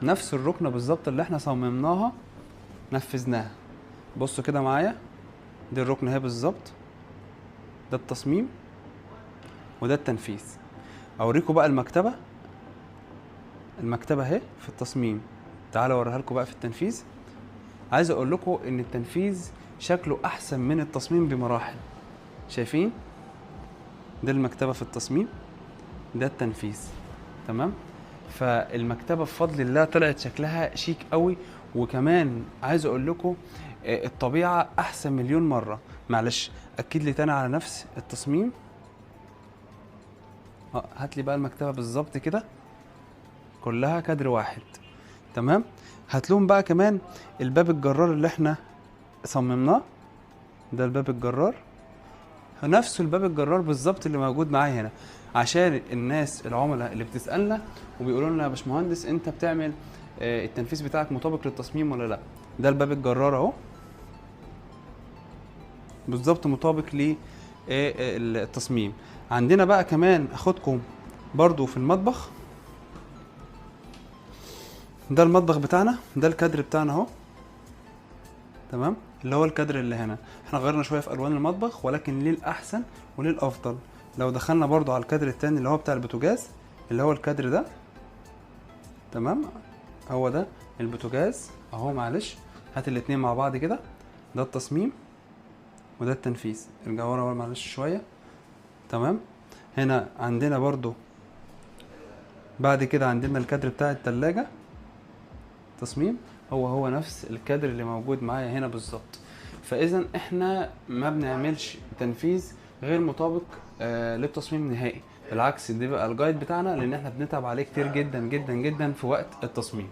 نفس الركنه بالظبط اللي احنا صممناها نفذناها. بصوا كده معايا، دي الركنه اهي بالظبط، ده التصميم وده التنفيذ. اوريكم بقى المكتبه اهي في التصميم، تعالوا اوريها لكم بقى في التنفيذ. عايز اقول لكم ان التنفيذ شكله احسن من التصميم بمراحل. شايفين؟ ده المكتبه في التصميم، ده التنفيذ. تمام. فالمكتبه بفضل الله طلعت شكلها شيك قوي. وكمان عايز اقول لكم الطبيعه احسن مليون مره. معلش اكد لي تاني على نفس التصميم. هات لي بقى المكتبه بالظبط كده، كلها كادر واحد. تمام. هات لهم بقى كمان الباب الجرار اللي احنا صممناه، ده الباب الجرار، نفس الباب الجرار بالظبط اللي موجود معايا هنا، عشان الناس العملاء اللي بتسالنا وبيقولوا لنا يا باشمهندس انت بتعمل التنفيذ بتاعك مطابق للتصميم ولا لا. ده الباب الجرار اهو، بالظبط مطابق للتصميم. عندنا بقى كمان اخدكم برضو في المطبخ، ده المطبخ بتاعنا، ده الكادر بتاعنا اهو. تمام. اللي هو الكادر اللي هنا احنا غيرنا شويه في الوان المطبخ، ولكن ليه الاحسن وليه الافضل. لو دخلنا برضو على الكادر التاني اللي هو بتاع البوتاجاز، اللي هو الكادر ده. تمام. هو ده البوتاجاز اهو. معلش هات الاتنين مع بعض كده، ده التصميم وده التنفيذ. ارجع ورا معلش شويه. تمام. هنا عندنا برضو بعد كده عندنا الكادر بتاع التلاجة، تصميم هو نفس الكادر اللي موجود معايا هنا بالظبط. فاذا احنا ما بنعملش تنفيذ غير مطابق للتصميم نهائي. بالعكس دي بقى الجايد بتاعنا، لان احنا بنتعب عليه كتير جدا جدا جدا في وقت التصميم.